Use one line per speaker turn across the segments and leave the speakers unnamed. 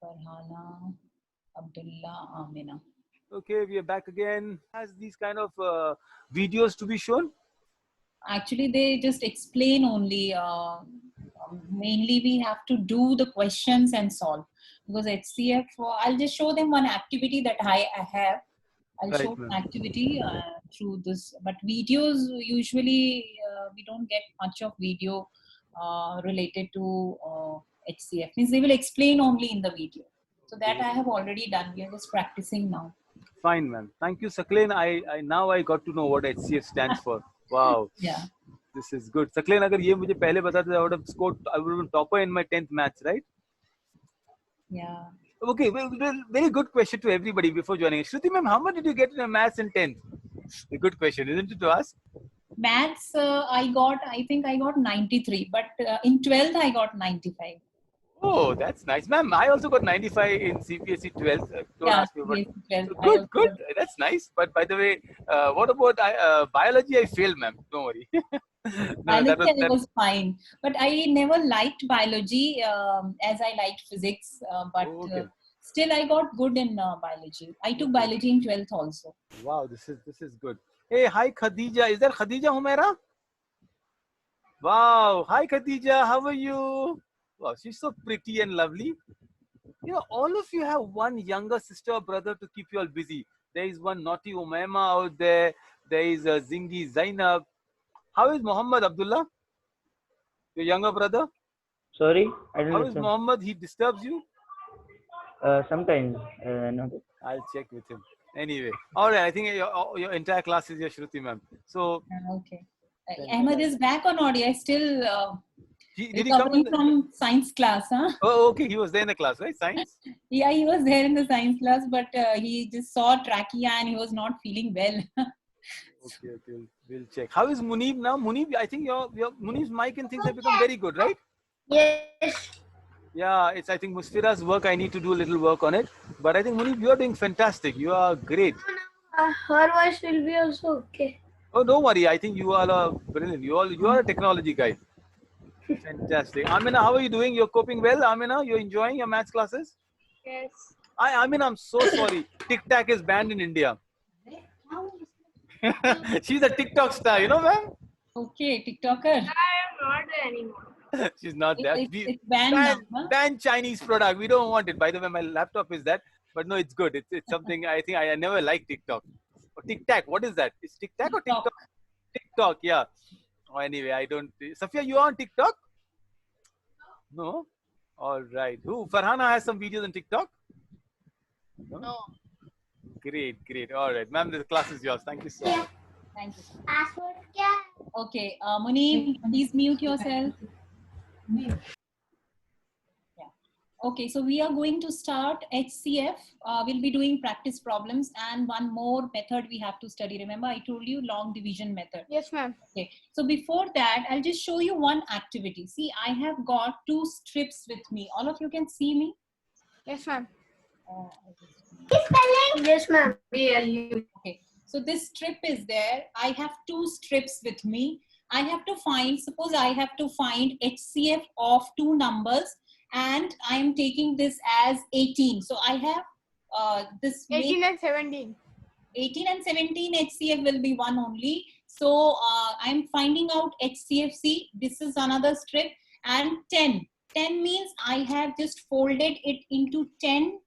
Farhana, Abdullah, Amina.
Okay, we are back again. Has these kind of videos to be shown?
Actually, they just explain only. Mainly, we have to do the questions and solve because HCF. I'll just show them one activity that I have. I'll
Right,
show
ma'am.
an activity through this. But videos usually we don't get much of video related to HCF. Means they will explain only in the video. So that I have already done. We are just practicing now.
Fine, ma'am. Thank you, Sakleen. I now I got to know what HCF stands for. Wow,
Yeah.
this is good. Sakleen, अगर ये मुझे पहले बताते, I would have scored. I would have been topper in my 10th maths, right?
Yeah.
Okay, well, very good question to everybody before joining. Shruti, ma'am, how much did you get in maths in 10th? A good question, isn't it, to ask?
Maths, I think I got 93, but in 12th, I got 95.
Oh, that's nice, ma'am. I also got 95 in CPSE 12th. Don't
Yeah,
ask me, but
yes, 12th. I
good,
also
good.
got.
That's nice. But by the way, what about biology? I failed, ma'am. Don't worry. No, that
Biology
was
I
that.
was fine, but I never liked biology as I liked physics. But
Oh, okay.
still, I got good in biology. I took
Okay.
biology in 12th also.
Wow, this is good. Hey, hi Khadija. Is that Khadija Humaira? Wow. Hi Khadija. How are you? Wow, she's so pretty and lovely. You know, all of you have one younger sister or brother to keep you all busy. There is one naughty Umaima out there. There is a Zingi Zainab. How is Muhammad Abdullah, your younger brother?
Sorry, I don't
How is
listen.
Muhammad? He disturbs you?
Sometimes, no.
I'll check with him. Anyway, all right. I think your entire class is your Shruti ma'am. So,
Okay. Ahmed
fantastic.
is back on audio. I still
Did he come in?
recovering from science class, huh?
Oh, okay. He was there in the class, right? Science.
Yeah, he was there in the science class, but he just saw trachea and he was not feeling well.
Okay, okay. We'll check. How is Munib now? Munib, I think your Munib's mic and things have become very good, right?
Yes.
Yeah, it's I think Musfira's work. I need to do a little work on it. But I think Munib, you are doing fantastic. You are great.
Her voice will be also okay.
Oh, don't worry. I think you all are brilliant. You are a technology guy. Fantastic. Amina, how are you doing? You're coping well, Amina? You're enjoying your maths classes?
Yes.
Amina, I'm so sorry. Tic Tac is banned in India. She's a TikTok star, you know, ma'am?
Okay, TikToker.
I am not there anymore.
She's not there.
It's banned now, huh?
Ban Chinese product. We don't want it. By the way, my laptop is that. But no, it's good. It's something I think I never liked TikTok. Or Tic Tac. What is that? Is Tic Tac or
TikTok.
TikTok? TikTok, yeah. Oh, anyway, I don't. Safia, you are on TikTok? No? All right. Who? Farhana has some videos on TikTok?
No.
Great, great. All right. Ma'am, the class is yours. Thank you so much.
Thank you.
Password क्या?
Okay, Munib, please mute yourself. Yeah. Okay, so we are going to start HCF. We'll be doing practice problems and one more method we have to study. Remember, I told you long division method.
Yes, ma'am.
Okay, so before that, I'll just show you one activity. See, I have got two strips with me. All of you can see me?
Yes, ma'am.
Oh,
Yes, ma'am. BLU.
okay, so this strip is there. I have two strips with me. I have to find, suppose I have to find HCF of two numbers and I am taking this as 18. So I have this
18 and 17.
18 and 17 HCF will be one only. So I'm finding out HCFC. This is another strip and 10. 10 means I have just folded it into 10,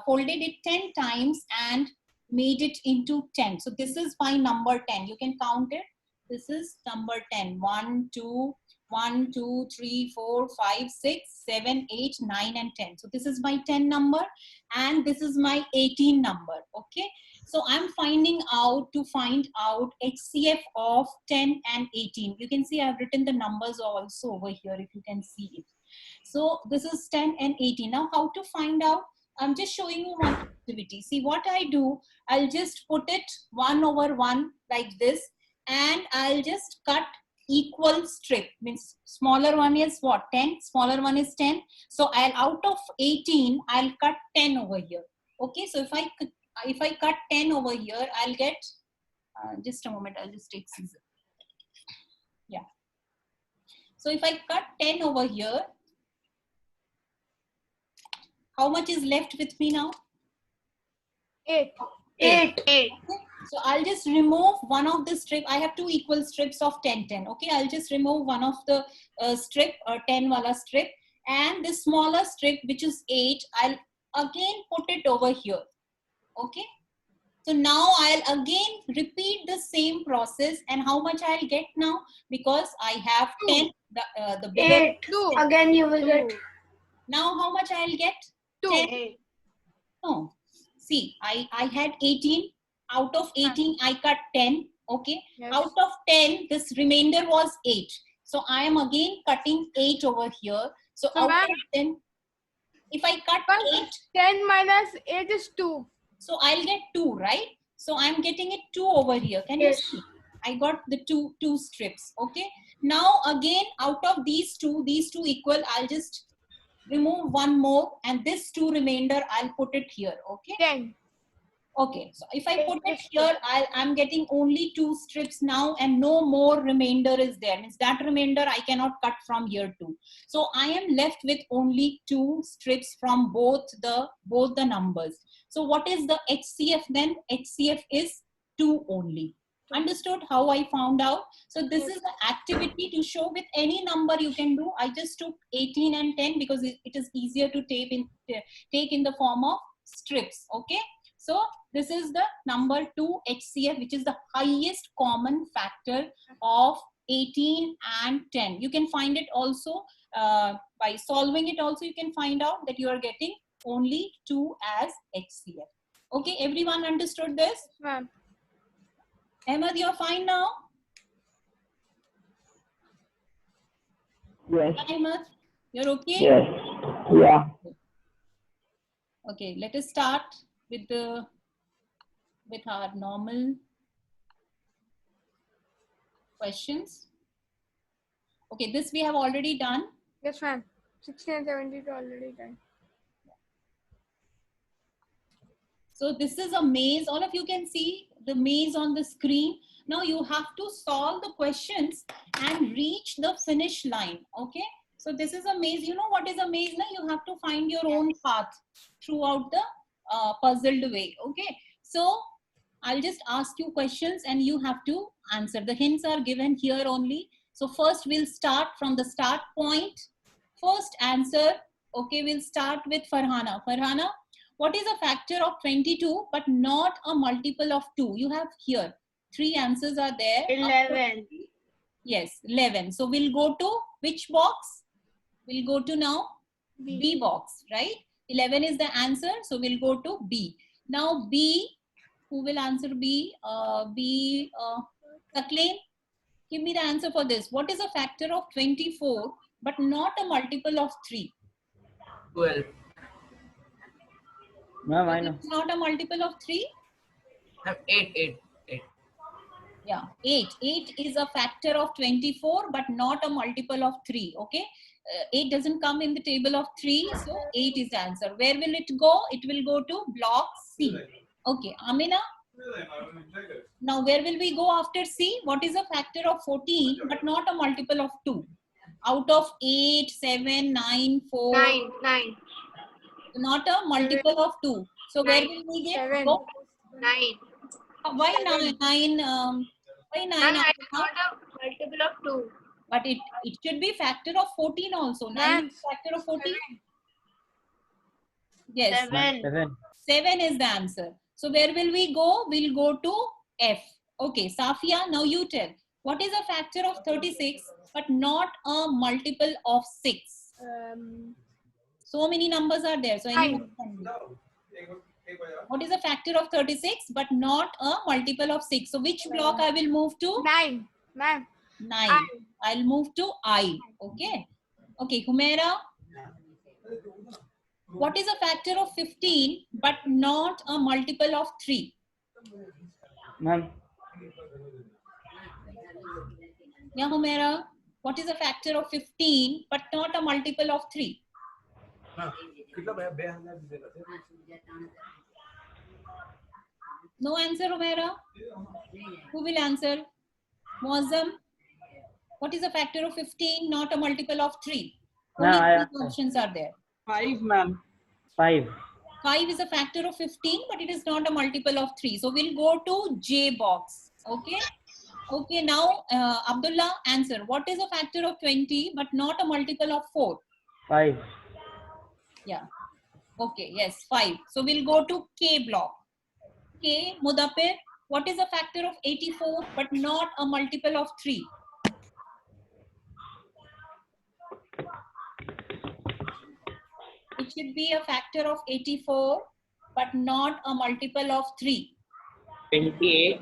folded it 10 times and made it into 10. So this is my number 10. You can count it. This is number 10. 1, 2, 1, 2, 3, 4, 5, 6, 7, 8, 9, and 10. So this is my 10 number and this is my 18 number. Okay. So I'm finding out to find out HCF of 10 and 18. You can see I've written the numbers also over here if you can see it. So this is 10 and 18. Now how to find out? I'm just showing you one activity. See what I do, I'll just put it 1 over 1 like this and I'll just cut equal strip. Means smaller one is what? 10, smaller one is 10. So I'll out of 18, I'll cut 10 over here. Okay, so if I cut 10 over here, I'll get, just a moment, I'll just take scissors. Yeah. So if I cut 10 over here, How much is left with me now?
8.
8. So I'll just remove one of the strip. I have two equal strips of 10, 10. Okay, I'll just remove one of the strip, 10 wala strip, and this smaller strip, which is 8, I'll again put it over here. Okay. So now I'll again repeat the same process, and how much I'll get now, because I have 10, the bigger.
8. 2. Again you will get
Now how much I'll get?
2.
10. No. See, I had 18. Out of 18, I cut 10. Okay.
Yes.
Out of 10, this remainder was 8. So I am again cutting 8 over here. So
So
out
ma'am,
of 10, if I cut
but
8,
10 minus 8 is 2.
so I'll get 2, right? So I'm getting it 2 over here. Can you see? I got the two strips. Okay. Now again, out of these two equal, I'll just remove one more, and this 2 remainder, I'll put it here. Okay.
10.
Okay, so if I put it here, I'm getting only 2 strips now, and no more remainder is there. Means that remainder I cannot cut from here too. So I am left with only 2 strips from both the numbers. So what is the HCF then? HCF is 2 only. Understood how I found out? So this is the activity to show with any number you can do. I just took 18 and 10 because it is easier to take in the form of strips. Okay. So this is the number 2 HCF, which is the highest common factor of 18 and 10. You can find it also by solving it also, you can find out that you are getting only 2 as HCF. Okay, everyone understood this?
Ma'am.
Ahmed, you're fine now?
Yes.
Ahmed, you're okay?
Yes. Yeah.
Okay, let us start with our normal questions. Okay, this we have already done.
Yes, ma'am. 16 and 17 is already done.
So this is a maze. All of you can see the maze on the screen. Now you have to solve the questions and reach the finish line. Okay. So this is a maze. You know what is a maze? Now you have to find your own path throughout the puzzled way. Okay. So I'll just ask you questions and you have to answer. The hints are given here only. So first we'll start from the start point. First answer. Okay. We'll start with Farhana. Farhana, what is a factor of 22 but not a multiple of 2? You have here 3 answers are there.
11.
Yes, 11. So we'll go to which box? We'll go to now B box, right? 11 is the answer. So we'll go to B. Now B, who will answer B? Kathleen, give me the answer for this. What is a factor of 24 but not a multiple of 3?
12.
Ma'am, I know.
It's not a multiple of 3?
8.
Yeah, 8. 8 is a factor of 24, but not a multiple of 3. Okay. 8 doesn't come in the table of 3. So 8 is the answer. Where will it go? It will go to block C. Okay. Amina. Now, where will we go after C? What is a factor of 14, but not a multiple of 2? Out of 8, 7, 9, 4.
9.
Not a multiple of 2. So where will we get?
7.
Go?
9.
Why 9? Why 9?
Not a multiple of 2.
But it should be factor of 14 also. 9 is factor of 14. Yes.
7.
7 is the answer. So where will we go? We'll go to F. Okay, Safia, now you tell. What is a factor of 36 but not a multiple of 6? So many numbers are there. So anyone can be. What is a factor of 36 but not a multiple of 6? So which block I will move to?
9. Ma'am.
9. I'll move to I. Okay. Okay, Humaira. What is a factor of 15 but not a multiple of 3?
Ma'am,
Yeah, Humaira. What is a factor of 15 but not a multiple of 3? No answer, Humaira? Who will answer? Muazzam. What is a factor of 15 not a multiple of 3?
No,
Only
I
3 options are there.
5, ma'am.
5.
5 is a factor of 15, but it is not a multiple of 3. So we'll go to J box. Okay. Okay, now Abdullah, answer. What is a factor of 20 but not a multiple of 4?
5.
Yeah. Okay, yes, 5. So we'll go to K block. K, Mudappir, what is a factor of 84 but not a multiple of 3? It should be a factor of 84 but not a multiple of 3.
28.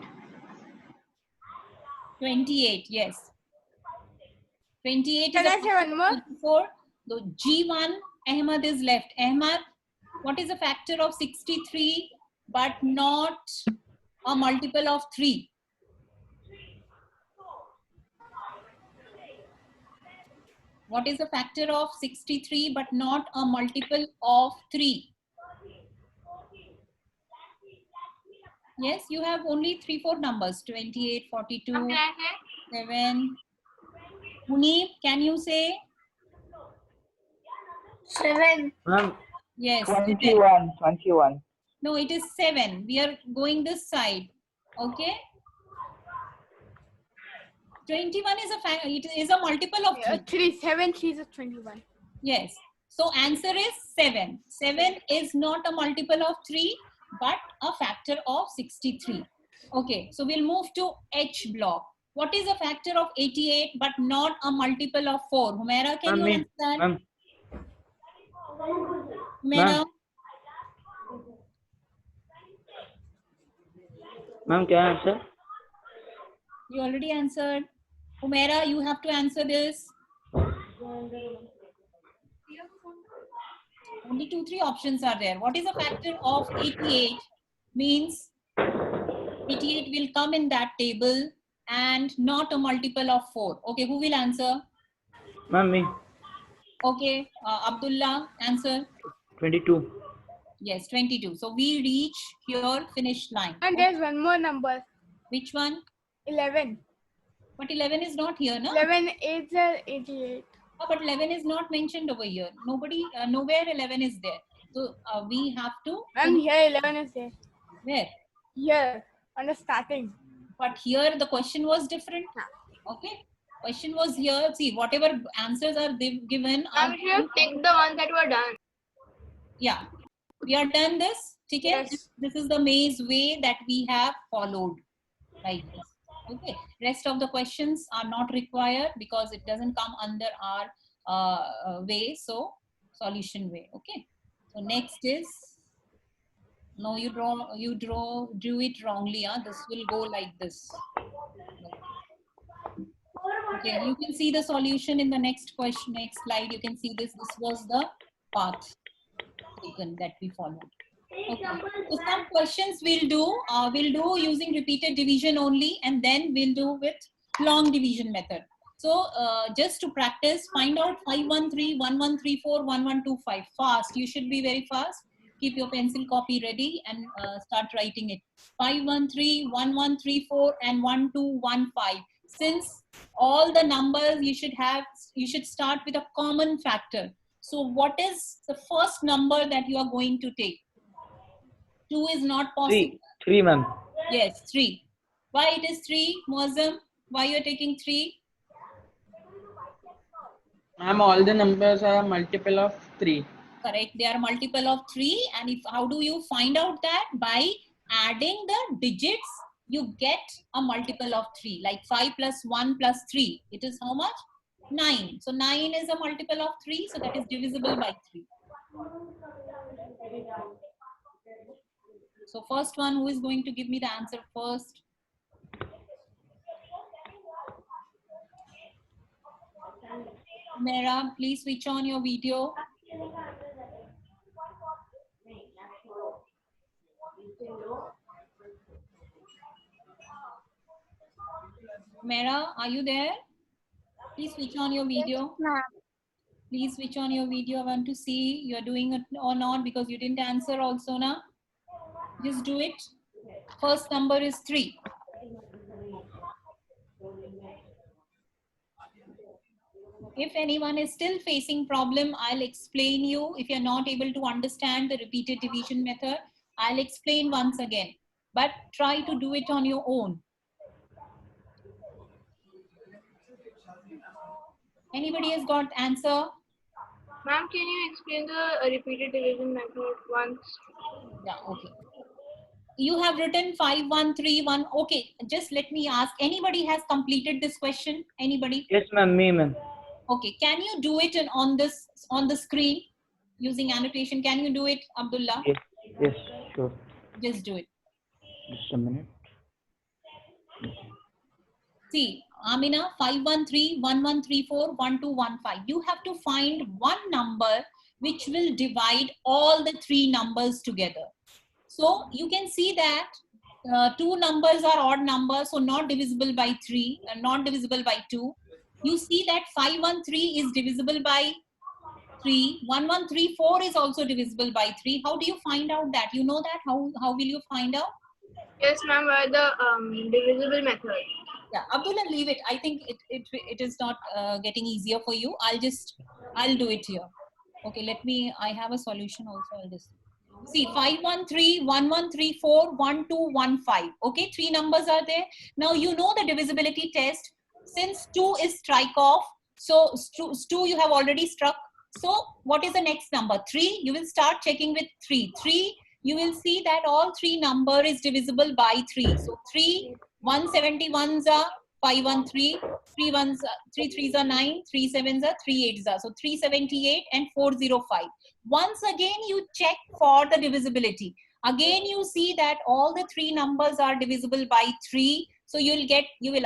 28, yes. 28
Can
is a
I say one more?
84. So G1, Ahmad is left. Ahmad, what is a factor of 63 but not a multiple of 3? What is a factor of 63 but not a multiple of 3? Yes, you have only 3-4 numbers. 28, 42,
What can I say?
7. Munib, can you say?
7.
Ma'am,
Yes. 7.
21. 21.
No, it is 7. We are going this side. Okay. 21 is a factor. It is a multiple of 3.
3. 7. 3 is 21.
Yes. So answer is 7. 7 is not a multiple of 3, but a factor of 63. Okay. So we'll move to H block. What is a factor of 88 but not a multiple of 4? Humaira, can you
Ma'am,
answer that?
ma'am,
Humaira?
ma'am, can I answer?
You already answered. Humaira, you have to answer this. Only 2-3 options are there. What is a factor of 88? Means 88 will come in that table and not a multiple of 4. Okay, who will answer?
Ma'am, me.
Okay, Abdullah, answer.
22.
Yes, 22. So we reach here finish line.
And there's one more number.
Which one?
11.
But 11 is not here, no?
11 is 88.
Oh, but 11 is not mentioned over here. Nobody, nowhere 11 is there. So we have to.
And here 11 is there.
Where?
Here, on the starting.
But here the question was different. Okay. Question was here. See, whatever answers are given.
I'm sure take the ones that were done.
Yeah. We are done this. Okay.
Yes.
This is the maze way that we have followed. Like this. Okay. Rest of the questions are not required because it doesn't come under our way. So solution way. Okay. So next is. No, you drew it wrongly. This will go like this. Okay, you can see the solution in the next question, next slide. You can see this. This was the path taken that we followed. Okay. So some questions we'll do using repeated division only, and then we'll do with long division method. So just to practice, find out 513, 1134, 1125 fast. You should be very fast. Keep your pencil copy ready and start writing it. 513, 1134 and 1215. Since all the numbers you should start with a common factor. So what is the first number that you are going to take? 2 is not possible.
3, ma'am.
Yes, 3. Why it is 3, Muazzam? Why you are taking 3?
Ma'am, all the numbers are a multiple of 3.
Correct. They are multiple of 3. And how do you find out that? By adding the digits, you get a multiple of 3. Like 5 plus 1 plus 3. It is how much? 9. So 9 is a multiple of 3. So that is divisible by 3. So first one, who is going to give me the answer first? Mera, please switch on your video. Mera, are you there? Please switch on your video. Please switch on your video. I want to see you are doing it or not because you didn't answer also now. Just do it. First number is 3. If anyone is still facing problem, I'll explain you. If you're not able to understand the repeated division method, I'll explain once again. But try to do it on your own. Anybody has got answer?
Ma'am, can you explain the repeated division method once?
Yeah, okay. You have written 5131. Okay, just let me ask. Anybody has completed this question? Anybody?
Yes, ma'am. Me, ma'am.
Okay, can you do it on the screen using annotation? Can you do it, Abdullah?
Yes. Yes. Sure.
Just do it.
Just a minute.
See, Amina, 513-1134-1215. You have to find one number which will divide all the three numbers together. So you can see that two numbers are odd numbers, so not divisible by 3, not divisible by 2. You see that 513 is divisible by 3. 1134 is also divisible by 3. How do you find out that? You know that? How will you find out?
Yes, ma'am, by the divisible method.
Yeah, Abdullah, leave it. I think it is not getting easier for you. I'll do it here. Okay, I have a solution also. I'll just see 513, 1134, 1215. Okay, three numbers are there. Now you know the divisibility test. Since 2 is strike off, so 2 you have already struck. So what is the next number? 3. You will start checking with 3. 3, you will see that all three number is divisible by 3. So 3 171s are 513, 3 ones, 3 threes are 9, 3 sevens are 3 eights are. So 378 and 405. Once again, you check for the divisibility. Again, you see that all the three numbers are divisible by 3. So you will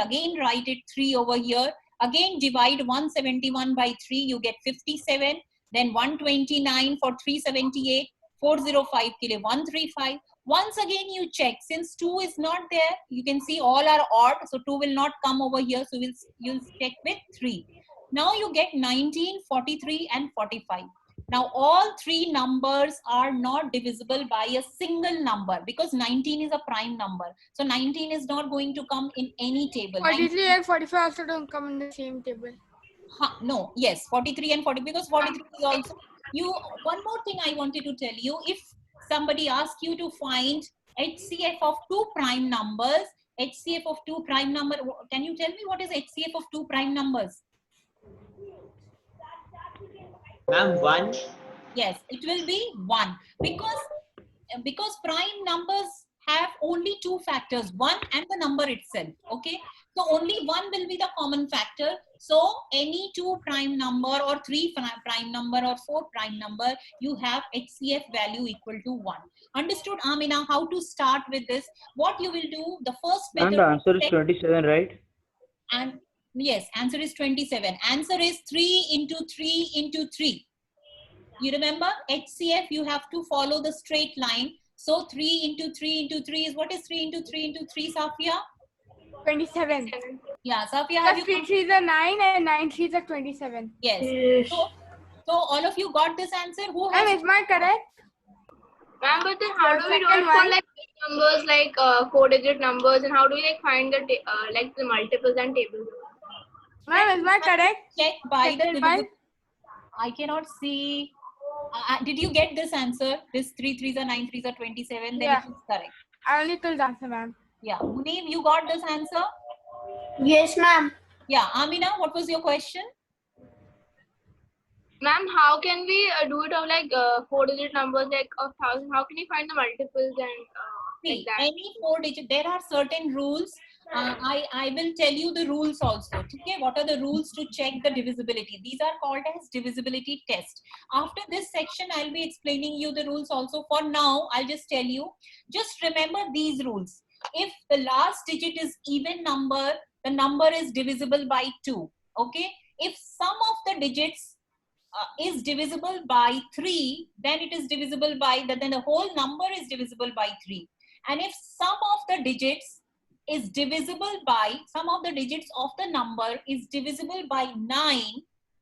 again write it 3 over here. Again, divide 171 by 3, you get 57. Then 129 for 378, 405 kilo 135. Once again, you check. Since 2 is not there, you can see all are odd. So 2 will not come over here. So you'll check with 3. Now you get 19, 43 and 45. Now all three numbers are not divisible by a single number because 19 is a prime number. So 19 is not going to come in any table.
43 and 45 also don't come in the same table.
No, yes, 43 and 40 because 43 is also. One more thing I wanted to tell you. If somebody asks you to find HCF of two prime numbers, HCF of two prime number, can you tell me what is HCF of two prime numbers?
Ma'am, 1.
Yes, it will be 1 because prime numbers have only two factors, 1 and the number itself. Okay, so only 1 will be the common factor. So any 2 prime number or 3 prime number or 4 prime number, you have HCF value equal to 1. Understood, Amina, how to start with this? What you will do, the first
And
method.
the answer is 27, right?
And yes, answer is 27. Answer is 3 into 3 into 3. You remember HCF, you have to follow the straight line. So 3 into 3 into 3 is, what is 3 into 3 into 3, Safia?
27.
Yeah, Safia, have you?
3 3s are 9 and 9 3s are 27.
Yes. So all of you got this answer? Who has?
Ma'am, is my correct?
Ma'am, but then how do we do
Second
it for
one.
like big numbers, like 4-digit numbers, and how do we like find the like the multiples and tables?
Ma'am, is my correct?
Check by the
Second one.
I cannot see. Did you get this answer? This 3 3s are 9 3s are 27. Then
Yeah.
it is correct.
I only told the answer, ma'am.
Yeah. Muneeb, you got this answer?
Yes, ma'am.
Yeah. Amina, what was your question?
Ma'am, how can we do it of like 4-digit numbers, like of 1,000? How can you find the multiples and like
See,
that?
any 4-digit, there are certain rules. I will tell you the rules also. Okay, what are the rules to check the divisibility? These are called as divisibility test. After this section, I'll be explaining you the rules also. For now, I'll just tell you. Just remember these rules. If the last digit is even number, the number is divisible by 2. Okay. If sum of the digits is divisible by 3, then it is divisible by, then the whole number is divisible by 3. And if sum of the digits is divisible by, sum of the digits of the number is divisible by 9,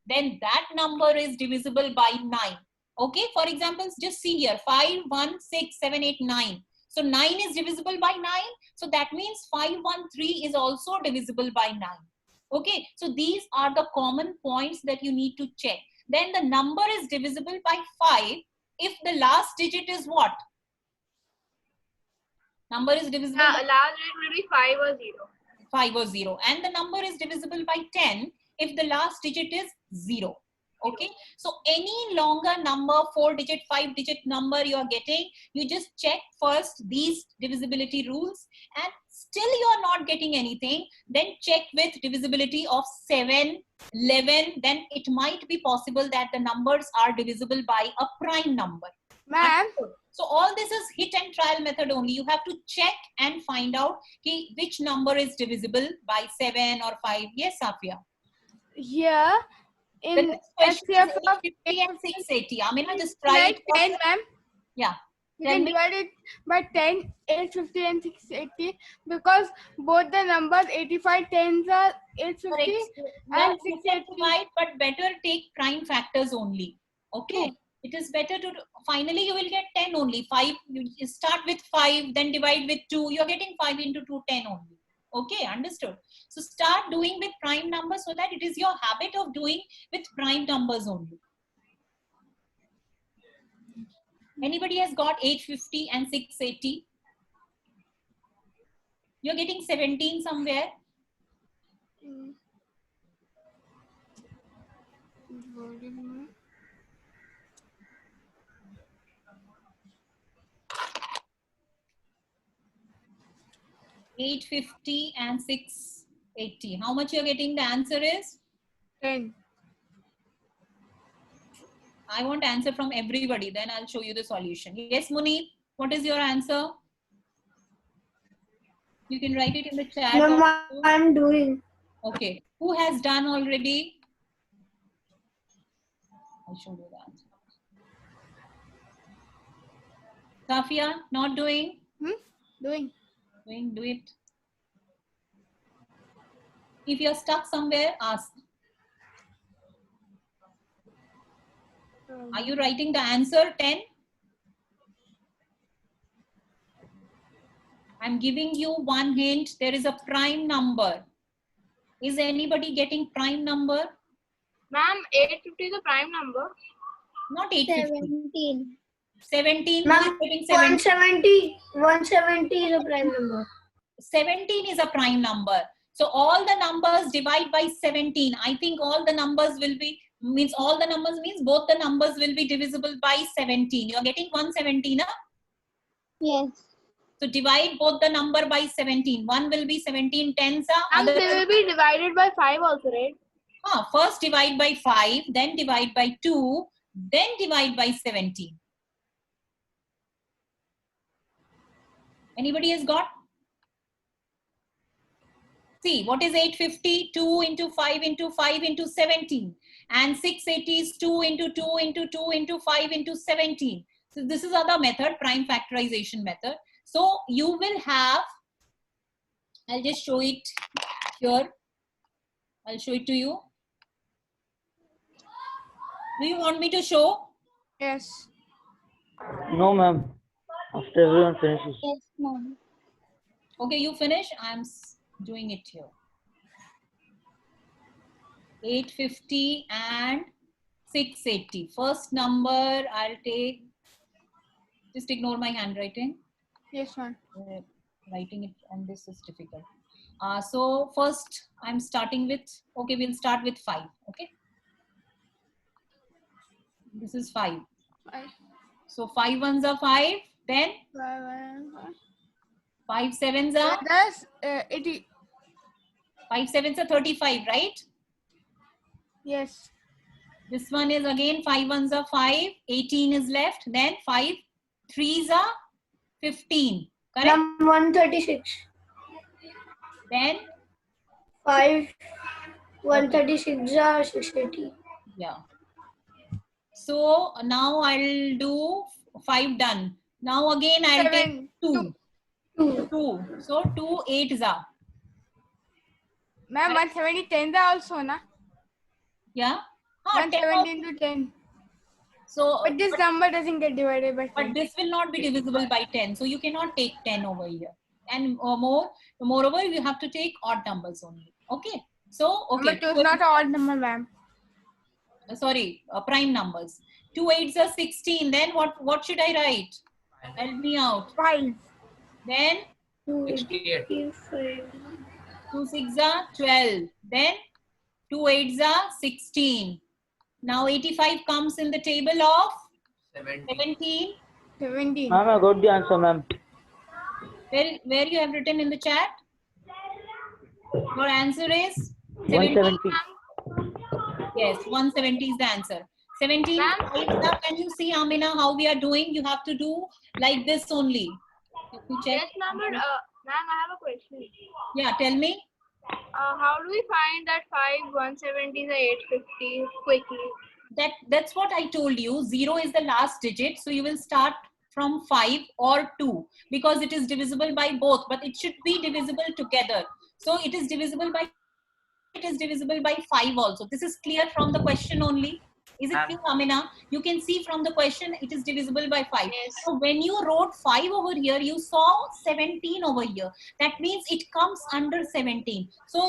then that number is divisible by 9. Okay, for example, just see here, 5, 1, 6, 7, 8, 9. So 9 is divisible by 9. So that means 513 is also divisible by 9. Okay, so these are the common points that you need to check. Then the number is divisible by 5 if the last digit is what? Number is divisible
Yeah,
by
last digit will be 5 or 0.
5 or 0, and the number is divisible by 10 if the last digit is 0. Okay, so any longer number, 4-digit, 5-digit number you are getting, you just check first these divisibility rules, and still you are not getting anything, then check with divisibility of 7, 11, then it might be possible that the numbers are divisible by a prime number.
Ma'am,
So all this is hit and trial method only. You have to check and find out which number is divisible by 7 or 5. Yes, Safia.
here
The
in
next question is
HCF of
850 and 680. Amina, just try
like
it.
10, ma'am.
Yeah.
You
Tell
can
me.
divide it by 10, 850 and 680 because both the numbers 85 tens are 850
Correct.
and
You can
680.
divide, but better take prime factors only. Okay. It is better to, finally you will get 10 only. 5, you start with 5, then divide with 2. You're getting 5 into 2, 10 only. Okay, understood. So start doing with prime numbers so that it is your habit of doing with prime numbers only. Anybody has got 850 and 680? You're getting 17 somewhere. $850 and $680. How much you're getting? The answer is?
10.
I want answer from everybody. Then I'll show you the solution. Yes, Munib, what is your answer? You can write it in the chat.
Ma'am,
also.
I'm doing.
Okay. Who has done already? I'll show you the answer. Safia, not doing?
Doing.
Doing, do it. If you're stuck somewhere, ask. Are you writing the answer 10? I'm giving you one hint. There is a prime number. Is anybody getting prime number?
Ma'am, 850 is a prime number.
Not 850.
17.
17.
Ma'am,
Who is getting 17?
170 is a prime number.
17 is a prime number. So all the numbers divide by 17. I think all the numbers will be, means all the numbers means both the numbers will be divisible by 17. You are getting 117, huh?
Yes.
So divide both the number by 17. One will be 17 tens.
And
Other
they will be divided by 5 also, right?
first divide by 5, then divide by 2, then divide by 17. Anybody has got? See, what is 850? 2 into 5 into 5 into 17. And 680 is 2 into 2 into 2 into 5 into 17. So this is other method, prime factorization method. So you will have, I'll just show it here. I'll show it to you. Do you want me to show?
Yes.
No, ma'am. After everyone finishes.
Yes, ma'am.
Okay, you finish. I'm doing it here. 850 and 680. First number I'll take. Just ignore my handwriting.
Yes, ma'am.
Writing it on this is difficult. So first I'm starting with, okay, we'll start with 5. Okay. This is 5.
5.
So 5 ones are 5. Then 5 sevens are,
That's 80.
5 sevens are 35, right?
Yes.
This one is again 5 ones are 5. 18 is left. Then 5 threes are 15. Correct?
Ma'am, 136.
Then
5. 136 are 680.
yeah. So now I'll do 5 done. Now again I'll take
7.
2.
2.
2. So 2 8s are.
Ma'am, 170 tens are also, na?
Yeah. 10
170 into 10.
so
But this number doesn't get divided by 10.
but this will not be divisible by 10. So you cannot take 10 over here. And moreover, you have to take odd numbers only. Okay. So, okay.
Number 2 is not an odd number, ma'am.
Sorry, prime numbers. 2 8s are 16. Then what should I write? Help me out.
5.
Then
285.
2 6s are 12. Then 2 8s are 16. Now 85 comes in the table of 17.
17.
Ma'am, I got the answer, ma'am.
Where you have written in the chat? Your answer is
170.
Yes, 170 is the answer. 17 fives up. Can you see, Amina, how we are doing? You have to do like this only. Let me check.
Yes, ma'am. But ma'am, I have a question.
Yeah, tell me.
How do we find that 5 170s are 850 quickly?
That's what I told you. 0 is the last digit, so you will start from 5 or 2 because it is divisible by both, but it should be divisible together. So it is divisible by 5 also. This is clear from the question only. Is it clear, Amina? You can see from the question it is divisible by 5.
Yes.
So when you wrote 5 over here, you saw 17 over here. That means it comes under 17. So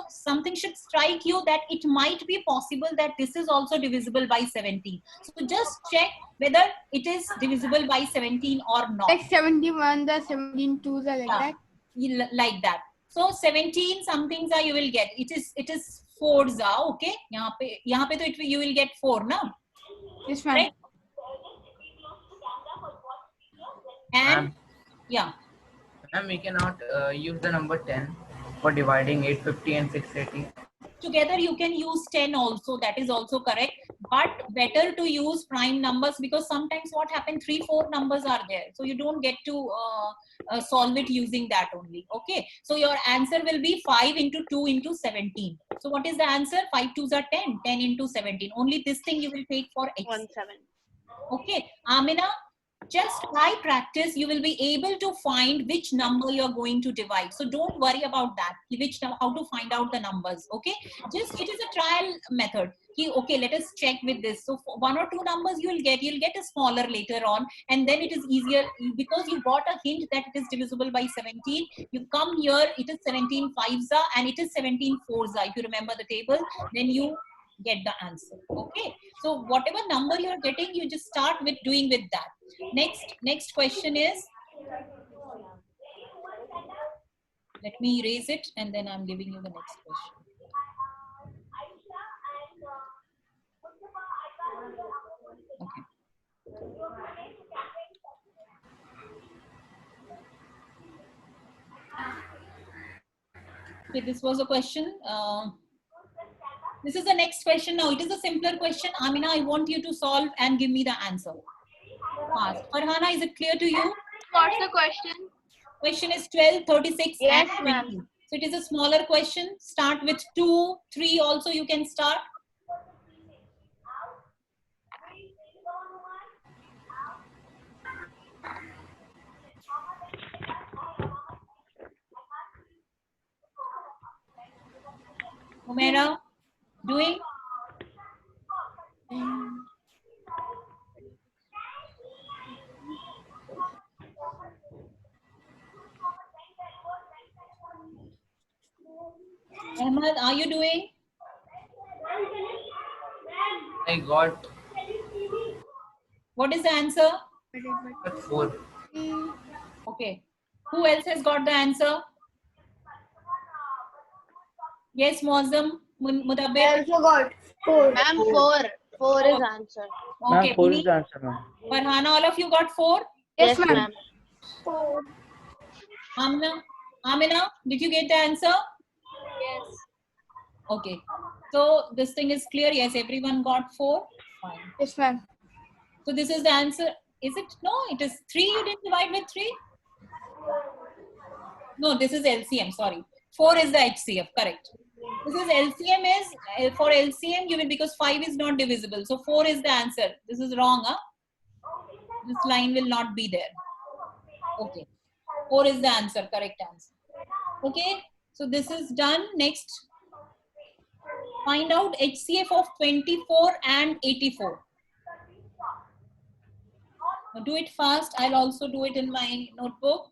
something should strike you that it might be possible that this is also divisible by 17. So just check whether it is divisible by 17 or not.
Like 71, the 17 twos are like that.
Like that. So 17 somethings are you will get. It is 4s are okay. यहाँ पे तो you will get 4 na.
Yes, ma'am.
Right? And
Ma'am.
yeah.
Ma'am, we cannot use the number 10 for dividing 850 and 680.
Together you can use 10 also, that is also correct, but better to use prime numbers because sometimes what happens 3-4 numbers are there, so you don't get to solve it using that only. Okay, so your answer will be 5 into 2 into 17. So what is the answer? 5 2s are 10, 10 into 17. Only this thing you will take for X.
17.
Okay, Amina, just by practice you will be able to find which number you are going to divide. So don't worry about that, how to find out the numbers. Okay, just it is a trial method. Okay, let us check with this. So for 1 or 2 numbers you'll get a smaller later on, and then it is easier because you got a hint that it is divisible by 17. You come here, it is 17 5s and it is 17 4s. If you remember the table, then you get the answer. Okay, so whatever number you are getting, you just start with doing with that. Next question is, let me erase it and then I'm giving you the next question. Okay. Okay, this was a question. This is the next question now. It is a simpler question. Amina, I want you to solve and give me the answer. Farhana, is it clear to you?
What's the question?
Question is 12, 36
Yes,
and
ma'am.
20. So it is a smaller question. Start with 2, 3 also you can start. Umaira, doing? Ahmad, are you doing?
I got
What is the answer?
4.
Okay. Who else has got the answer? Yes, Muazzam,
I
Mudabbir.
also got 4.
Ma'am, 4. 4 is answer.
Okay.
Ma'am, 4 is
Pini,
the answer, ma'am.
Farhana, all of you got 4?
Yes,
Yes,
ma'am.
ma'am.
4.
Amina, did you get the answer?
Yes.
Okay. So this thing is clear. Yes, everyone got 4. Fine.
Yes, ma'am.
So this is the answer. Is it? No, it is 3. You didn't divide with 3? No, this is LCM. Sorry. 4 is the HCF. Correct. This is LCM is, for LCM you will, because 5 is not divisible. So 4 is the answer. This is wrong. Huh? This line will not be there. Okay. 4 is the answer. Correct answer. Okay. So this is done. Next. Find out HCF of 24 and 84. Now do it fast. I'll also do it in my notebook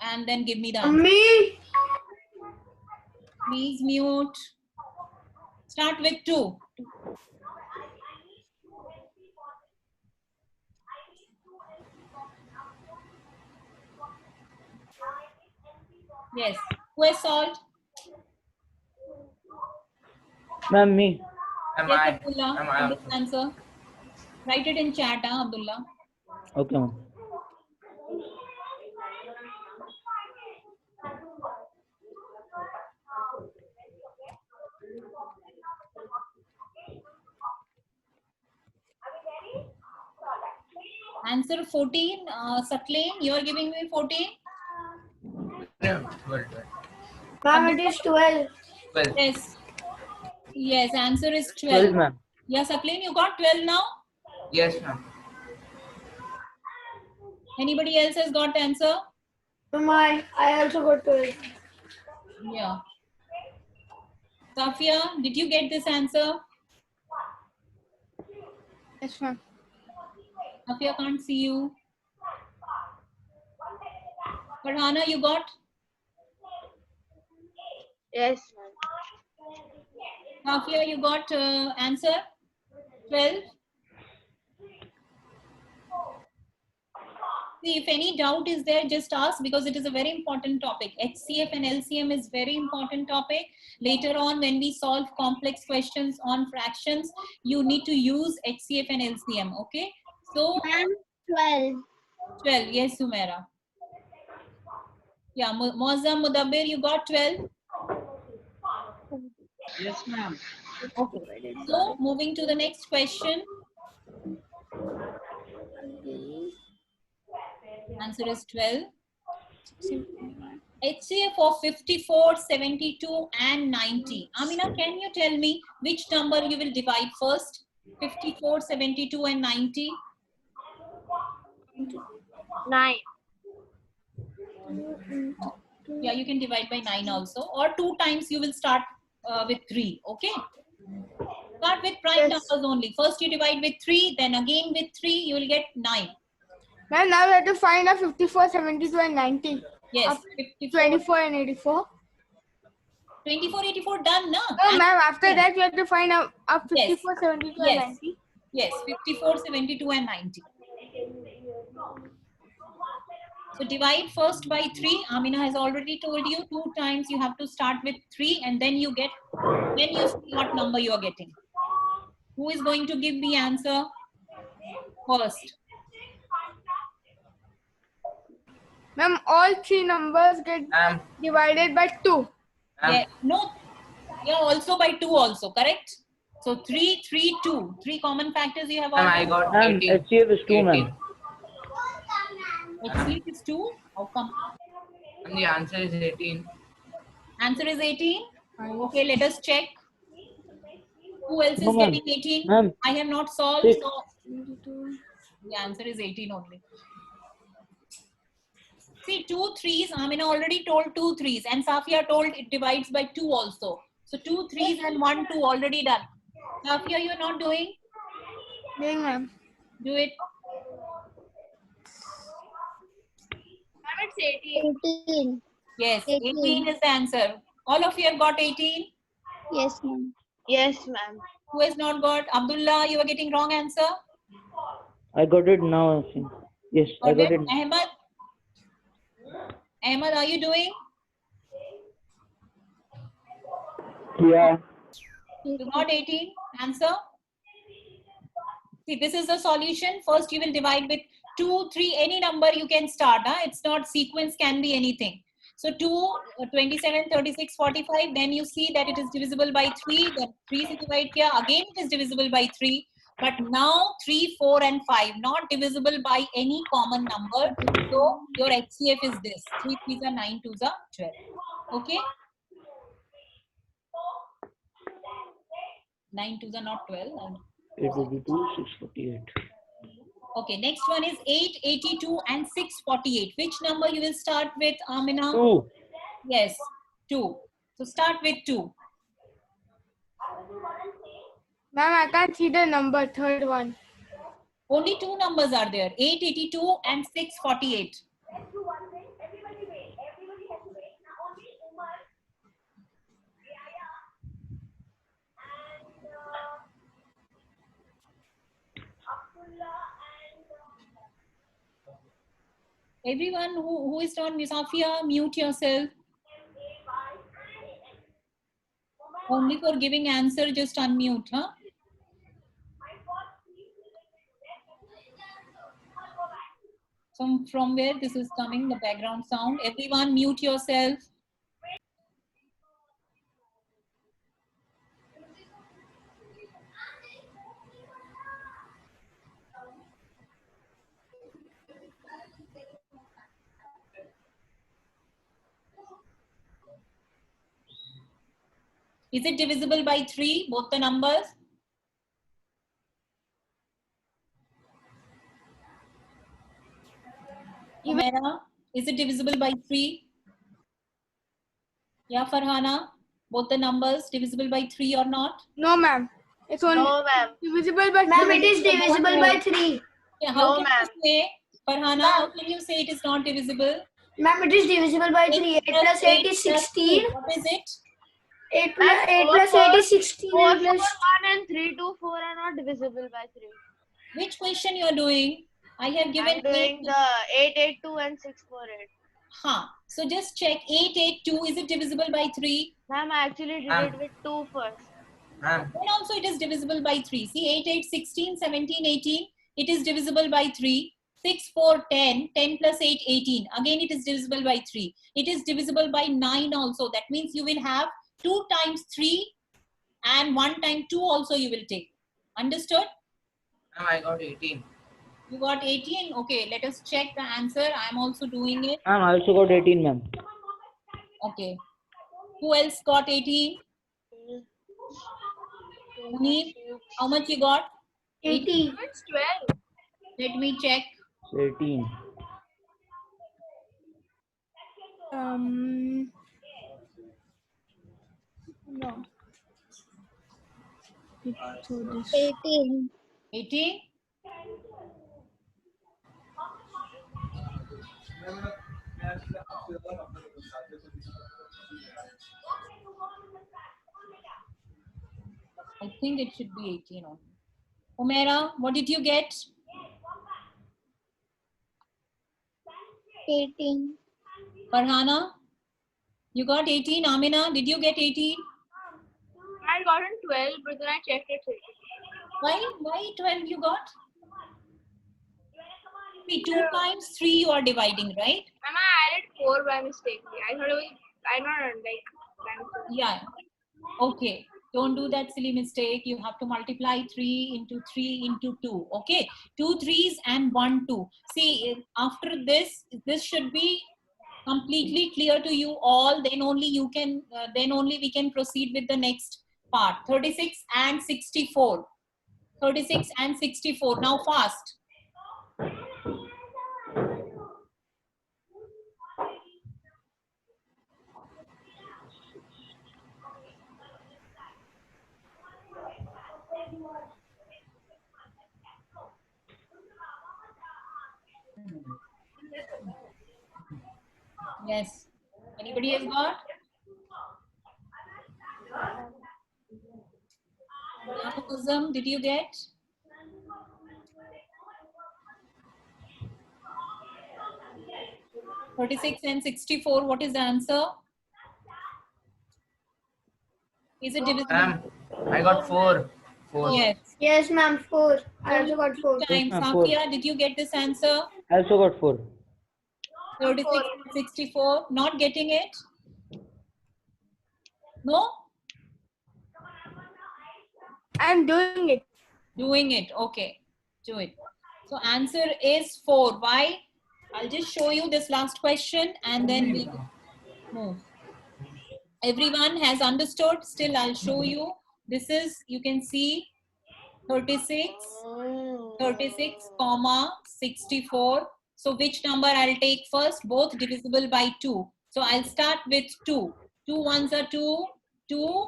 and then give me the answer.
Me.
Please mute. Start with 2. Yes. Who has solved?
Ma'am, me.
Am
Yes,
I?
Abdullah.
Am I?
This answer. Write it in chat, Abdullah.
Okay, ma'am.
Answer 14. Sakleen, you are giving me 14?
No, 12.
Ma'am, it is 12.
12.
Yes. Yes, answer is
12,
12.
ma'am.
Yeah, Sakleen, you got 12 now?
Yes, ma'am.
Anybody else has got answer?
Ma'am, I also got 12.
Yeah. Safia, did you get this answer?
Yes, ma'am.
Safia can't see you. Farhana, you got?
Yes.
Safia, you got answer? 12? See, if any doubt is there, just ask because it is a very important topic. HCF and LCM is very important topic. Later on, when we solve complex questions on fractions, you need to use HCF and LCM, okay? So,
Ma'am, 12.
12, yes, Sumaira. Yeah, Muazzam Mudabbir, you got 12?
Yes, ma'am.
Okay. So, moving to the next question. Answer is 12. HCF of 54, 72 and 90. Amina, can you tell me which number you will divide first? 54, 72 and 90.
9.
Yeah, you can divide by 9 also. Or 2 times you will start with 3. Okay. Start with prime numbers only. First you divide with 3, then again with 3, you will get 9.
Ma'am, now we have to find out 54, 72, and 90.
Yes,
After
54,
24 and 84.
24, 84 done, na?
No, ma'am, after that we have to find out 54, 72, and
Yes.
90.
Yes, 54, 72 and 90. So divide first by 3. Amina has already told you 2 times you have to start with 3 and then you see what number you are getting. Who is going to give the answer first?
Ma'am, all 3 numbers get divided by 2.
Yeah, no, yeah, also by 2 also, correct? So 3, 3, 2. 3 common factors you have already.
I got
Ma'am,
18.
HCF is 2, ma'am.
HCF is 2. How come?
And the answer is 18.
Answer is 18. Okay, let us check. Who else
No,
is
ma'am.
getting 18?
Ma'am.
I have not solved.
6.
So the answer is 18 only. See, 2 3s. Amina already told 2 3s, and Safia told it divides by 2 also. So 2 3s and 1 2 already done. Safia, you are not doing?
Doing, ma'am.
Do it.
Ma'am, it's 18.
18.
Yes, 18 is the answer. All of you have got 18?
Yes, ma'am.
Yes, ma'am.
Who has not got? Abdullah, you are getting wrong answer.
I got it now, I think. Yes, I got it.
Ahmad? Ahmad, are you doing?
Yeah.
You got 18? Answer? See, this is the solution. First, you will divide with 2, 3, any number you can start. It's not sequence, can be anything. So 2, 27, 36, 45. Then you see that it is divisible by 3. Then 3 se divide kiya. Again, it is divisible by 3. But now 3, 4 and 5 not divisible by any common number. So your HCF is this. 3 3s are 9 2s are 12. Okay? 9 2s are not 12.
882, 648.
Okay, next one is 882 and 648. Which number you will start with, Amina?
2.
Yes, 2. So start with 2.
Ma'am, I can't see the number, third one.
Only 2 numbers are there, 882 and 648. Everyone who is on Safia, mute yourself. Only for giving answer, just unmute, huh? From where this is coming, the background sound. Everyone mute yourself. Is it divisible by 3, both the numbers? Umaira, is it divisible by 3? Yeah, Farhana, both the numbers divisible by 3 or not?
No, ma'am. It's only
No, ma'am.
divisible by
Ma'am, it is divisible by 3.
Yeah, how
No,
can
ma'am.
you say, Farhana, how can you say it is not divisible?
Ma'am, it is divisible by 3. 8 plus 8 is 16.
What is it?
8 plus 8 is 16.
4, 4,
And plus
1 and 3, 2, 4 are not divisible by 3.
Which question you are doing? I have given
I'm doing the 8, 8, 2 and 6, 4, 8.
Huh. So just check 8, 8, 2. Is it divisible by 3?
Ma'am, I actually did it with 2 first.
Ma'am,
Then also it is divisible by 3. See 8, 8, 16, 17, 18. It is divisible by 3. 6, 4, 10. 10 plus 8, 18. Again it is divisible by 3. It is divisible by 9 also. That means you will have 2 times 3 and 1 time 2 also you will take. Understood?
ma'am, I got 18.
You got 18? Okay, let us check the answer. I am also doing it.
Ma'am, I also got 18, ma'am.
Okay. Who else got 18? Muneeb, how much you got?
80.
It's 12.
Let me check.
18.
No.
18.
18? I think it should be 18 only. Umaira, what did you get?
18.
Farhana, you got 18. Amina, did you get 18?
I had gotten 12, but then I checked it.
Why 12 you got? See, 2 times 3 you are dividing, right?
And I added 4 by mistake. I thought it was, I don't like, by mistake.
Yeah. Okay. Don't do that silly mistake. You have to multiply 3 into 2. Okay. 2 3s and 1 2. See, after this should be completely clear to you all. Then only you can. Then only we can proceed with the next part. 36 and 64. 36 and 64. Now fast. Yes. Anybody has got? Muslim, did you get? $36 and 64. What is the answer? Is it divisible?
Ma'am, I got 4. 4.
Yes.
Yes, ma'am. 4. I also got 4.
Time.
ma'am, 4.
Safia, did you get this answer?
I also got 4.
36 and 64. Not getting it? No?
I'm doing it.
Doing it. Okay. Do it. So answer is 4. Why? I'll just show you this last question and then we move. Everyone has understood. Still, I'll show you. This is, you can see 36, 36, comma 64. So which number I'll take first? Both divisible by 2. So I'll start with 2. 2 ones are 2. 2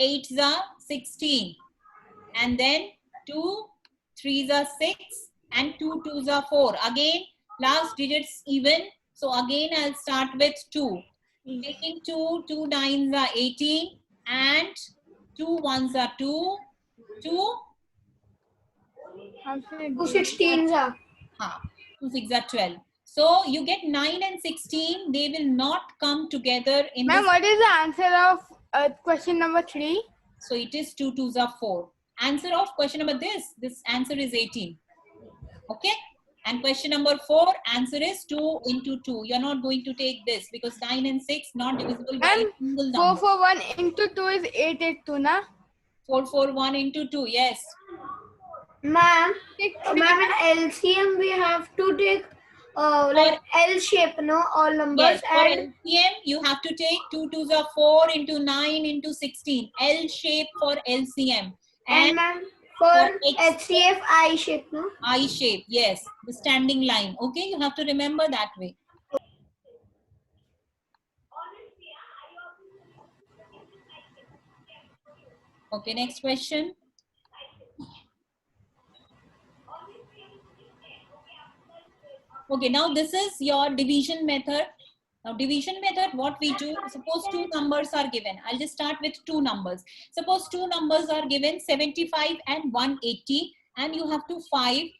8s are 16. And then 2 3s are 6. And 2 2s are 4. Again, last digits even. So again, I'll start with 2. Taking 2, 2 9s are 18. And 2 1s are 2. 2
2 16s are.
2 6s are 12. So you get 9 and 16. They will not come together in
Ma'am,
this.
what is the answer of question number 3?
So it is 2 2s are 4. Answer of question number this answer is 18. Okay. And question number 4, answer is 2 into 2. You're not going to take this because 9 and 6 not divisible by a
Ma'am,
single number.
441 into 2 is 882, na?
441 into 2. Yes.
Ma'am, ma'am, in LCM we have to take like L shape, no, all numbers.
Yes, for
And
LCM, you have to take 2 2s are 4 into 9 into 16. L shape for LCM.
and ma'am, for HCF, I shape, no?
I shape, yes. The standing line. Okay, you have to remember that way. Okay, next question. Okay, now this is your division method. Now division method, what we do, suppose two numbers are given. I'll just start with two numbers. Suppose two numbers are given 75 and 180 and you have to find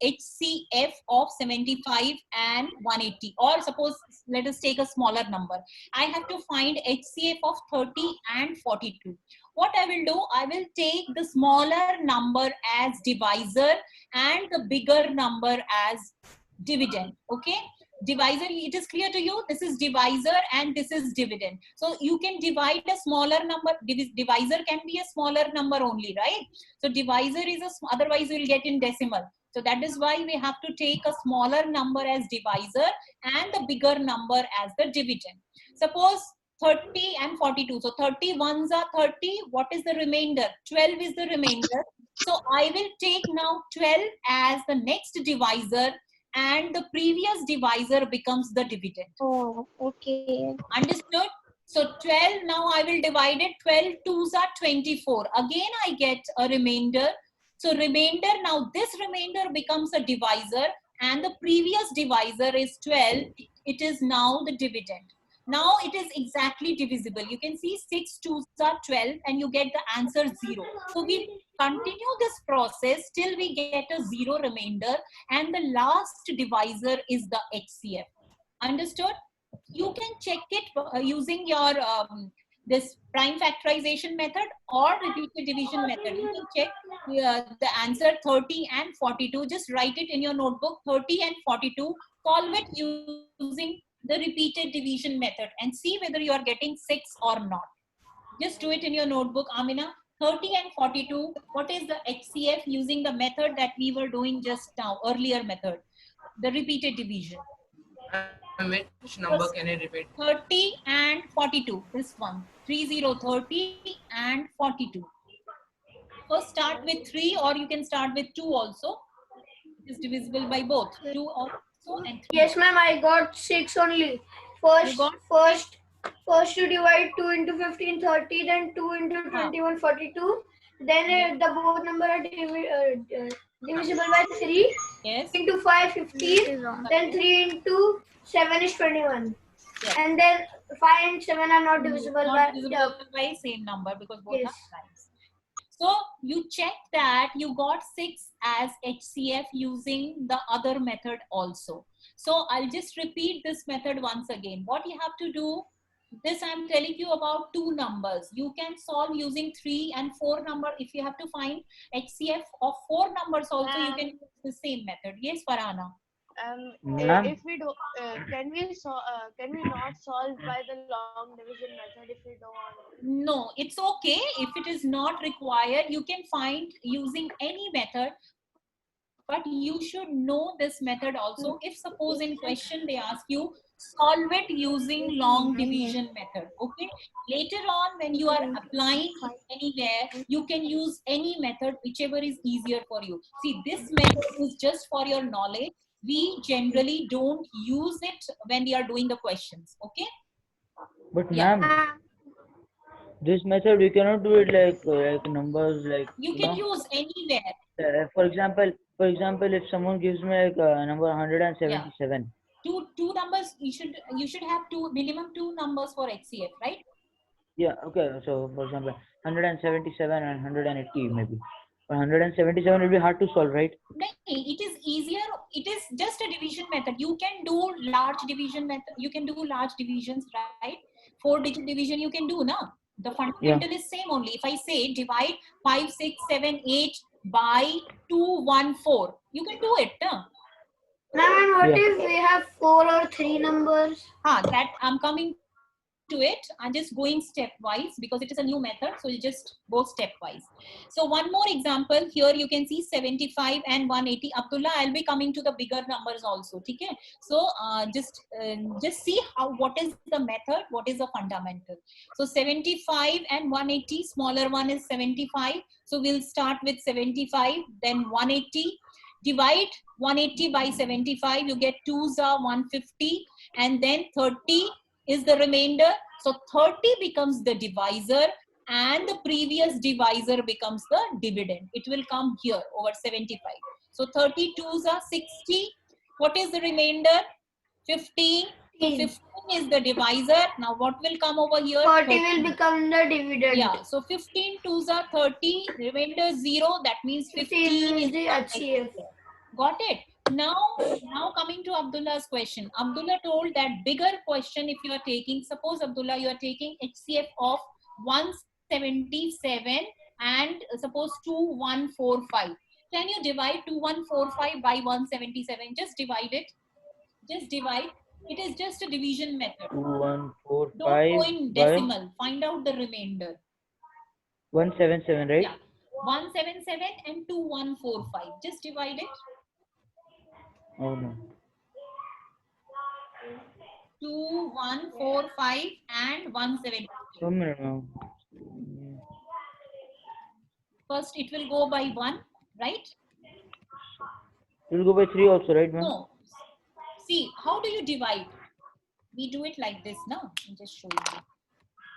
HCF of 75 and 180, or suppose let us take a smaller number. I have to find HCF of 30 and 42. What I will do, I will take the smaller number as divisor and the bigger number as dividend. Okay, divisor, it is clear to you, this is divisor and this is dividend. So you can divide a smaller number, divisor can be a smaller number only, right? So divisor is otherwise you will get in decimal. So that is why we have to take a smaller number as divisor and the bigger number as the dividend. Suppose 30 and 42. So 30 ones are 30. What is the remainder? 12 is the remainder. So I will take now 12 as the next divisor and the previous divisor becomes the dividend.
Oh, okay.
Understood? So 12, now I will divide it. 12 2s are 24. Again, I get a remainder. So remainder, now this remainder becomes a divisor and the previous divisor is 12. It is now the dividend. Now it is exactly divisible. You can see 6 2s are 12 and you get the answer 0. So we continue this process till we get a 0 remainder and the last divisor is the HCF. Understood? You can check it using your this prime factorization method or repeated division method. You can check the answer 30 and 42. Just write it in your notebook, 30 and 42. Solve it using the repeated division method and see whether you are getting 6 or not. Just do it in your notebook, Amina. 30 and 42. What is the HCF using the method that we were doing just now, earlier method, the repeated division?
Which number can you repeat?
30 and 42. This one. 30, 30 and 42. First start with 3 or you can start with 2 also. It is divisible by both. 2 also and 3.
Yes, ma'am, I got 6 only. First you divide 2 into 15, 30, then 2 into 21, 42. Then the both number are divisible by 3.
Yes.
Into 5, 15. Then 3 into 7 is 21.
Yes.
And then 5 and 7 are not divisible
by same number because both are primes. So you check that you got 6 as HCF using the other method also. So I'll just repeat this method once again. What you have to do, this I'm telling you about 2 numbers. You can solve using 3 and 4 number. If you have to find HCF of 4 numbers also, you can use the same method. Yes, Farhana.
If we do, can we not solve by the long division method if we don't want?
No, it's okay. If it is not required, you can find using any method. But you should know this method also. If suppose in question they ask you, solve it using long division method. Okay. Later on, when you are applying anywhere, you can use any method, whichever is easier for you. See, this method is just for your knowledge. We generally don't use it when we are doing the questions. Okay.
But ma'am, this method we cannot do it like numbers like.
You can use anywhere.
For example, if someone gives me like number 177.
Two numbers. You should have minimum 2 numbers for HCF, right?
Yeah. Okay. So for example, 177 and 180 maybe. But 177 will be hard to solve, right?
No, it is easier it is just a division method. You can do large division method. You can do large divisions, right? 4-digit division you can do now. The fundamental is same only. If I say divide 5, 6, 7, 8 by 2, 1, 4, you can do it. No?
Ma'am, and what if we have 4 or 3 numbers?
That I'm coming to it. I'm just going stepwise because it is a new method. So you just go stepwise. So one more example here, you can see 75 and 180. Abdullah, I'll be coming to the bigger numbers also. Okay? So just see what is the method, what is the fundamental. So 75 and 180, smaller one is 75. So we'll start with 75, then 180. Divide 180 by 75, you get 2s are 150, and then 30 is the remainder. So 30 becomes the divisor and the previous divisor becomes the dividend. It will come here over 75. So 32s are 60. What is the remainder? 15. 15 is the divisor. Now what will come over here?
40 will become the dividend.
Yeah. So 15 2s are 30. Remainder 0. That means 15 is the HCF. Got it? Now coming to Abdullah's question. Abdullah told that bigger question if you are taking, suppose Abdullah you are taking HCF of 177 and suppose 2145. Can you divide 2145 by 177? Just divide it. Just divide. It is just a division method.
2145.
Don't go in decimal. Find out the remainder.
177, right?
Yeah. 177 and 2145. Just divide it.
Oh no.
2145 and 170.
1 minute now.
First, it will go by 1, right?
It will go by 3 also, right, ma'am?
No. See, how do you divide? We do it like this now. I'll just show you.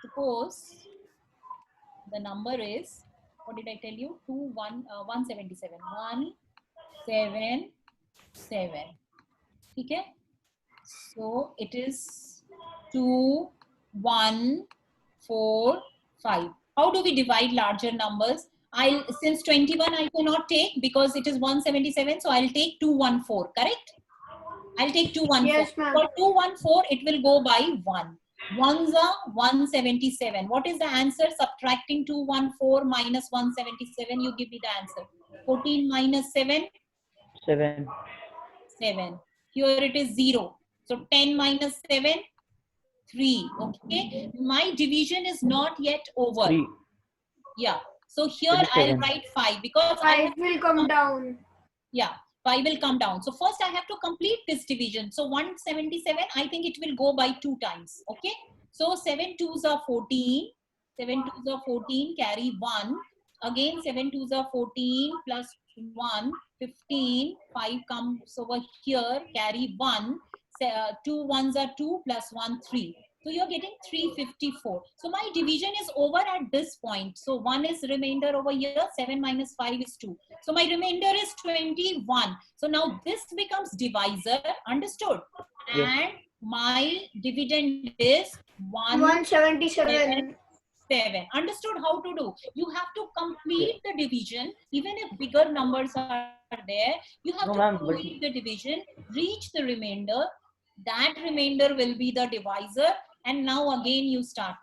Suppose the number is, what did I tell you? 177. 177. Okay. So it is 2, 1, 4, 5. How do we divide larger numbers? Since 21 I cannot take because it is 177, so I'll take 214. Correct? I'll take 214.
Yes, ma'am.
For 214, it will go by 1. 1s are 177. What is the answer? Subtracting 214 minus 177, you give me the answer. 14 minus 7?
7.
7. Here it is 0. So 10 minus 7? 3. Okay. My division is not yet over.
3.
Yeah. So here
27.
I'll write 5 because
5 will come down.
Yeah. 5 will come down. So first I have to complete this division. So 177, I think it will go by 2 times. Okay. So 7 2s are 14. 7 2s are 14, carry 1. Again 7 2s are 14 plus 1, 15. 5 comes over here, carry 1. 2 1s are 2 plus 1, 3. So you're getting 354. So my division is over at this point. So 1 is remainder over here. 7 minus 5 is 2. So my remainder is 21. So now this becomes divisor. Understood?
Yes.
And my dividend is
177.
7. Understood how to do? You have to complete the division. Even if bigger numbers are there, you have to complete the division, reach the remainder. That remainder will be the divisor. And now again you start.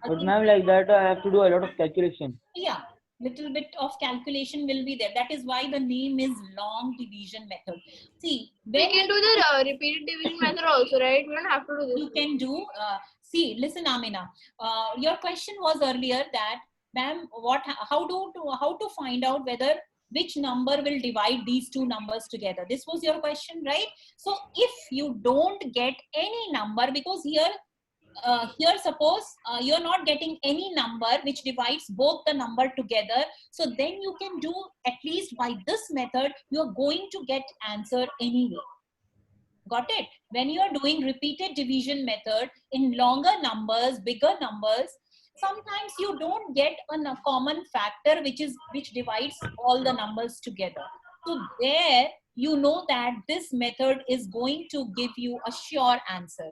But ma'am, like that I have to do a lot of calculation.
Yeah, little bit of calculation will be there. That is why the name is long division method. See,
We can do the repeated division method also, right? We don't have to do this.
You can do. See, listen, Amina. Your question was earlier that, ma'am, how to find out whether which number will divide these two numbers together? This was your question, right? So if you don't get any number, because here suppose you're not getting any number which divides both the number together, so then you can do, at least by this method, you're going to get answer anyway. Got it? When you are doing repeated division method in longer numbers, bigger numbers, sometimes you don't get a common factor which divides all the numbers together. So there you know that this method is going to give you a sure answer.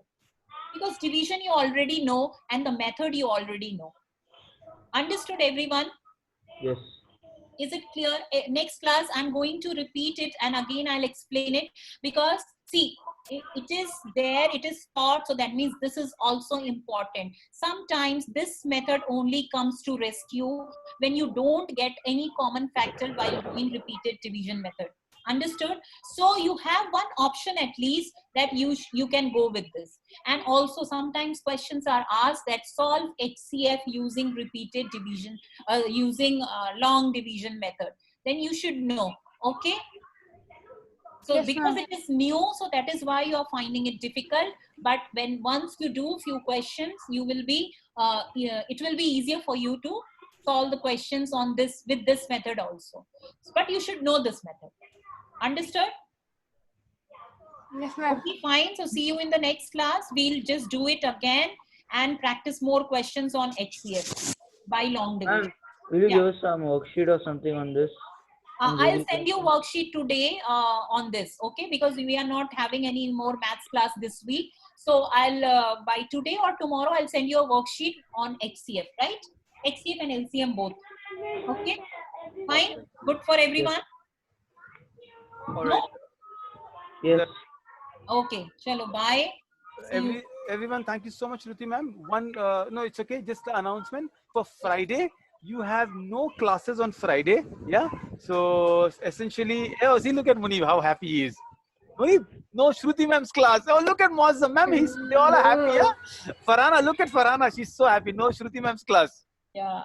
Because division you already know and the method you already know. Understood, everyone?
Yes.
Is it clear? Next class, I'm going to repeat it and again I'll explain it, because see, it is there, it is taught, so that means this is also important. Sometimes this method only comes to rescue when you don't get any common factor while doing repeated division method. Understood? So you have one option at least that you can go with this. And also sometimes questions are asked that solve HCF using repeated division, using long division method. Then you should know. Okay. So
Yes,
because
ma'am.
it is new, so that is why you are finding it difficult. But when once you do few questions, you will be it will be easier for you to solve the questions on this with this method also. But you should know this method. Understood?
Yes, ma'am.
Okay, fine. So see you in the next class. We'll just do it again and practice more questions on HCF by long division.
Ma'am, will you
Yeah.
give us some worksheet or something on this? on
I'll
Google
send you
Classroom?
worksheet today on this, okay? Because we are not having any more maths class this week. So I'll, by today or tomorrow, I'll send you a worksheet on HCF, right? HCF and LCM both. Okay? Fine? Good for everyone?
All right.
Yes.
Okay. Chalo, bye. See you.
Everyone, thank you so much, Ruti ma'am. No, it's okay. Just the announcement for Friday. You have no classes on Friday. Yeah. So essentially, oh, see, look at Munib, how happy he is. Munib, no Shruti ma'am's class. Oh, look at Moazzam ma'am. They all are happy. Yeah. Farhana, look at Farhana. She's so happy. No Shruti ma'am's class.
Yeah.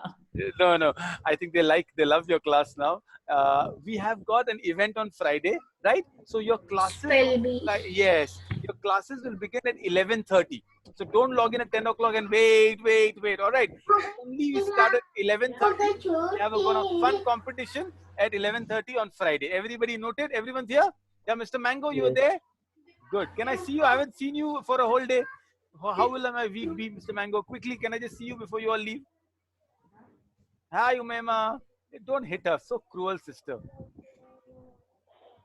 No. I think they love your class now. We have got an event on Friday, right? So your classes, yes, your classes will begin at 11:30. So don't log in at 10 o'clock and wait. All right. Only we start at 11:30. We have a fun competition at 11:30 on Friday. Everybody noted? Everyone's here? Yeah, Mr. Mango, you're there? Good. Can I see you? I haven't seen you for a whole day. How will my week be, Mr. Mango? Quickly, can I just see you before you all leave? Hi, Umema. Don't hit her. So cruel, sister.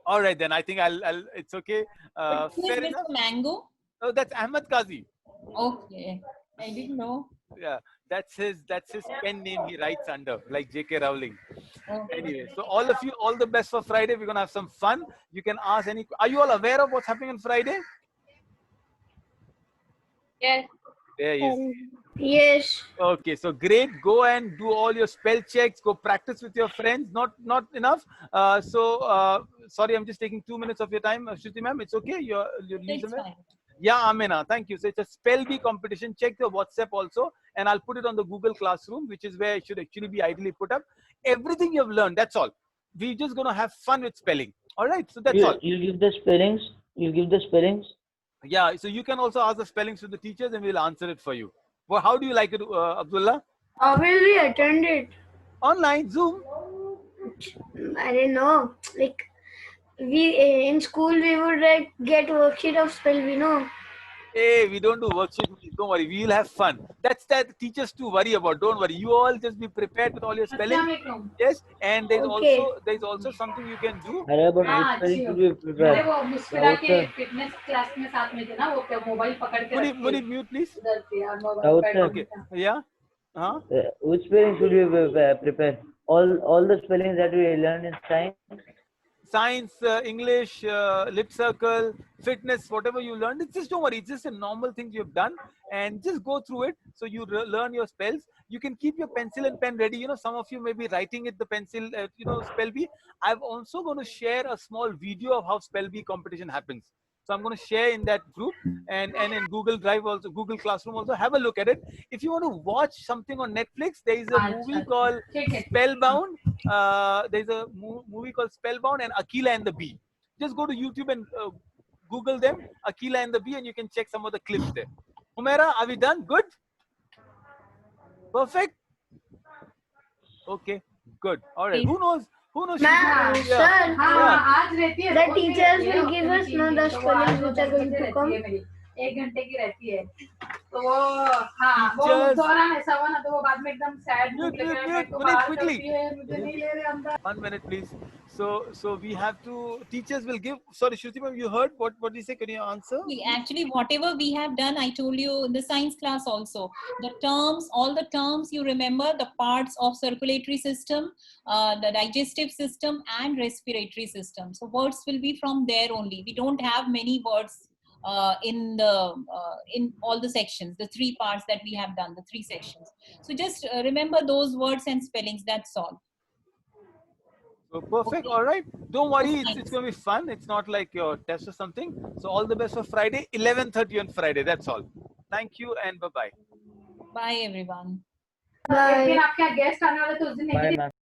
All right, then. I think I'll it's okay.
Who is
Fair
Mr.
enough.
Mango?
Oh, that's Ahmed Kazi.
Okay. I didn't know.
Yeah, that's his pen name he writes under, like J.K. Rowling.
Okay.
Anyway, so all of you, all the best for Friday. We're gonna have some fun. You can ask any. Are you all aware of what's happening on Friday?
Yes.
There he is.
Yes.
Okay, so great. Go and do all your spell checks. Go practice with your friends. Not enough. Sorry, I'm just taking 2 minutes of your time, Shruti ma'am. It's okay. You're
It's fine.
Yeah, Amina. Thank you. So it's a spell bee competition. Check your WhatsApp also, and I'll put it on the Google Classroom, which is where it should actually be ideally put up. Everything you've learned. That's all. We're just gonna have fun with spelling. All right. So that's all.
You'll give the spellings. You'll give the spellings.
Yeah. So you can also ask the spellings to the teachers, and we'll answer it for you. Well, how do you like it, Abdullah?
How will we attend it?
Online, Zoom.
I don't know. Like we in school, we would like get worksheet of spell. We know.
Hey, we don't do worksheets. Don't worry. We will have fun. That's that teachers to worry about. Don't worry. You all just be prepared with all your spelling. Yes. And there's also something you can do.
But which spelling should we prepare?
Munib, mute please.
Okay.
Yeah.
Which spelling should we prepare? All the spellings that we learned in
Science, English, lip circle, fitness, whatever you learned, it's just don't worry. It's just a normal thing you've done, and just go through it. So you learn your spells. You can keep your pencil and pen ready. You know, some of you may be writing it the pencil. Spell bee. I'm also going to share a small video of how spell bee competition happens. So I'm going to share in that group and in Google Drive also, Google Classroom also. Have a look at it. If you want to watch something on Netflix, there is a movie called Spellbound. There's a movie called Spellbound and Akila and the Bee. Just go to YouTube and Google them, Akila and the Bee, and you can check some of the clips there. Humaira, are we done? Good? Perfect? Okay, good. All right. Who knows?
Ma'am, sir, the teachers will give us the spellings which are going to come.
1 घंटे की रहती है तो वो हाँ वो दौरान ऐसा हुआ ना तो वो बाद में एकदम सैड मूड लग रहा है मेरे को बाहर करती है मुझे नहीं ले रहे अंदर
1 minute please. So we have to, teachers will give, sorry Shruti ma'am, you heard what did you say? Can you answer?
Actually, whatever we have done, I told you in the science class also. The terms, all the terms you remember, the parts of circulatory system, the digestive system and respiratory system. So words will be from there only. We don't have many words in all the sections, the 3 parts that we have done, the 3 sections. So just remember those words and spellings, that's all.
So perfect. All right. Don't worry. It's going to be fun. It's not like your test or something. So all the best for Friday, 11:30 on Friday. That's all. Thank you and bye-bye.
Bye everyone.
एक दिन आपके यहाँ guest आने वाले तो उस दिन
Bye, ma'am.